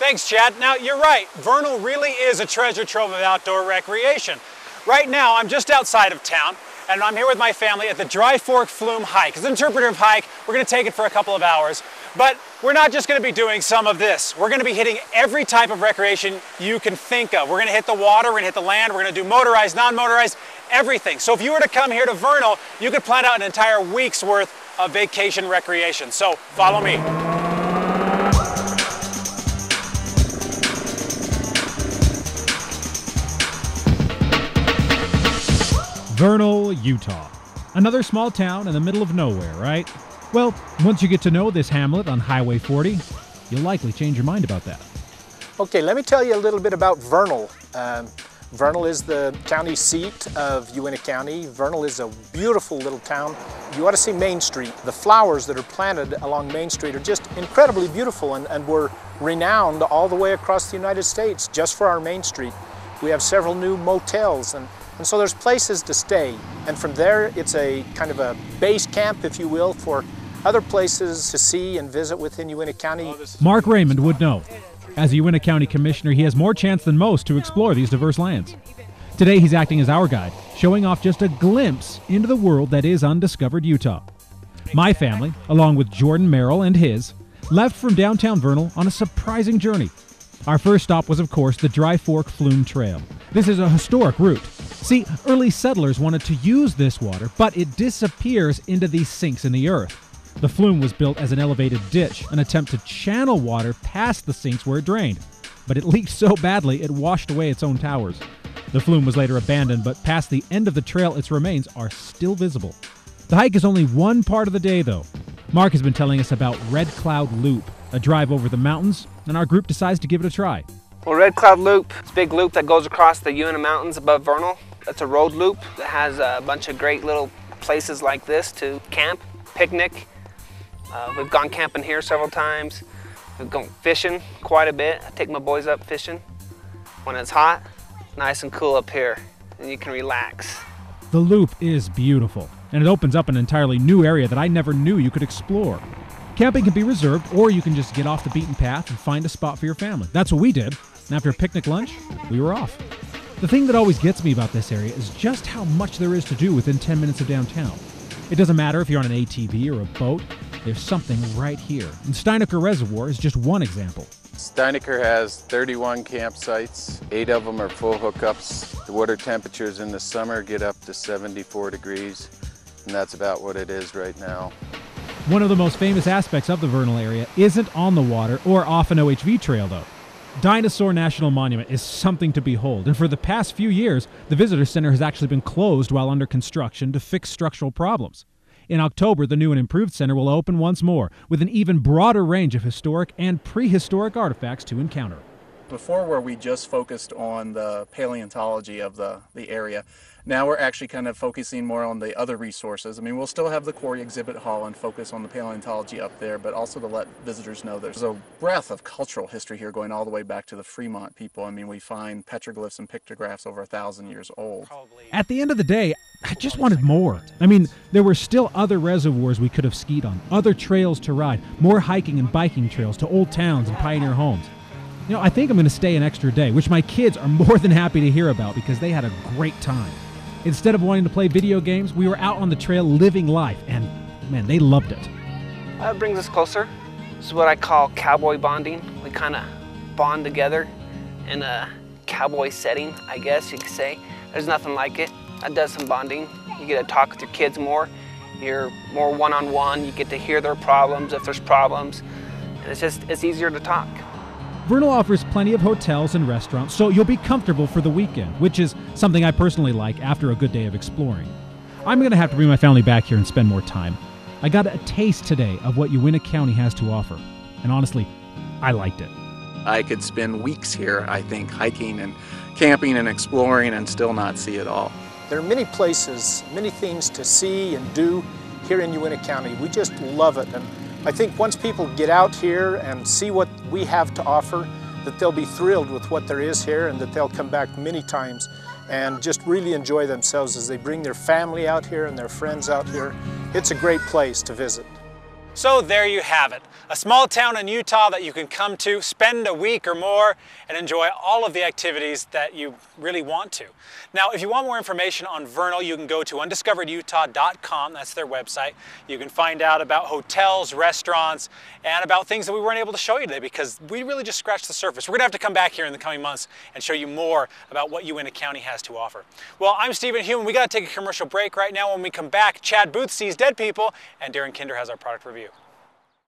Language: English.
Thanks, Chad. Now, you're right. Vernal really is a treasure trove of outdoor recreation. Right now, I'm just outside of town, and I'm here with my family at the Dry Fork Flume hike. It's an interpretive hike. We're going to take it for a couple of hours. But we're not just going to be doing some of this. We're going to be hitting every type of recreation you can think of. We're going to hit the water, we're going to hit the land, we're going to do motorized, non-motorized, everything. So if you were to come here to Vernal, you could plan out an entire week's worth of vacation recreation. So follow me. Vernal, Utah. Another small town in the middle of nowhere, right? Well, once you get to know this hamlet on Highway 40, you'll likely change your mind about that. Okay, let me tell you a little bit about Vernal. Vernal is the county seat of Uintah County. Vernal is a beautiful little town. You ought to see Main Street. The flowers that are planted along Main Street are just incredibly beautiful, and we're renowned all the way across the United States just for our Main Street. We have several new motels, and so there's places to stay. And from there, it's a kind of a base camp, if you will, for other places to see and visit within Uintah County. Mark Raymond would know. As a Uintah County Commissioner, he has more chance than most to explore these diverse lands. Today, he's acting as our guide, showing off just a glimpse into the world that is undiscovered Utah. My family, along with Jordan Merrill and his, left from downtown Vernal on a surprising journey. Our first stop was, of course, the Dry Fork Flume Trail. This is a historic route. See, early settlers wanted to use this water, but it disappears into these sinks in the earth. The flume was built as an elevated ditch, an attempt to channel water past the sinks where it drained. But it leaked so badly it washed away its own towers. The flume was later abandoned, but past the end of the trail its remains are still visible. The hike is only one part of the day, though. Mark has been telling us about Red Cloud Loop, a drive over the mountains, and our group decides to give it a try. Well, Red Cloud Loop, it's a big loop that goes across the Uintah Mountains above Vernal. It's a road loop that has a bunch of great little places like this to camp, picnic. We've gone camping here several times. We've gone fishing quite a bit. I take my boys up fishing. When it's hot, nice and cool up here, and you can relax. The loop is beautiful, and it opens up an entirely new area that I never knew you could explore. Camping can be reserved, or you can just get off the beaten path and find a spot for your family. That's what we did, and after a picnic lunch, we were off. The thing that always gets me about this area is just how much there is to do within 10 minutes of downtown. It doesn't matter if you're on an ATV or a boat, there's something right here. And Steinecker Reservoir is just one example. Steinecker has 31 campsites. 8 of them are full hookups. The water temperatures in the summer get up to 74 degrees, and that's about what it is right now. One of the most famous aspects of the Vernal area isn't on the water or off an OHV trail, though. Dinosaur National Monument is something to behold, and for the past few years, the Visitor Center has actually been closed while under construction to fix structural problems. In October, the new and improved center will open once more, with an even broader range of historic and prehistoric artifacts to encounter. Before, where we just focused on the paleontology of the area, now we're actually kind of focusing more on the other resources. I mean, we'll still have the quarry exhibit hall and focus on the paleontology up there, but also to let visitors know there's a breadth of cultural history here going all the way back to the Fremont people. I mean, we find petroglyphs and pictographs over 1,000 years old. At the end of the day, I just wanted more. I mean, there were still other reservoirs we could have skied on, other trails to ride, more hiking and biking trails to old towns and pioneer homes. You know, I think I'm going to stay an extra day, which my kids are more than happy to hear about because they had a great time. Instead of wanting to play video games, we were out on the trail living life, and man, they loved it. It brings us closer. This is what I call cowboy bonding. We kind of bond together in a cowboy setting, I guess you could say. There's nothing like it. That does some bonding. You get to talk with your kids more. You're more one-on-one. You get to hear their problems if there's problems. And it's easier to talk. Vernal offers plenty of hotels and restaurants, so you'll be comfortable for the weekend, which is something I personally like after a good day of exploring. I'm going to have to bring my family back here and spend more time. I got a taste today of what Uintah County has to offer, and honestly, I liked it. I could spend weeks here, I think, hiking and camping and exploring and still not see it all. There are many places, many things to see and do here in Uintah County. We just love it. And I think once people get out here and see what we have to offer, that they'll be thrilled with what there is here and that they'll come back many times and just really enjoy themselves as they bring their family out here and their friends out here. It's a great place to visit. So there you have it, a small town in Utah that you can come to, spend a week or more, and enjoy all of the activities that you really want to. Now, if you want more information on Vernal, you can go to undiscoveredutah.com, that's their website. You can find out about hotels, restaurants, and about things that we weren't able to show you today because we really just scratched the surface. We're gonna have to come back here in the coming months and show you more about what Uintah County has to offer. Well, I'm Stephen Hume. We gotta take a commercial break right now. When we come back, Chad Booth sees dead people, and Darren Kinder has our product review.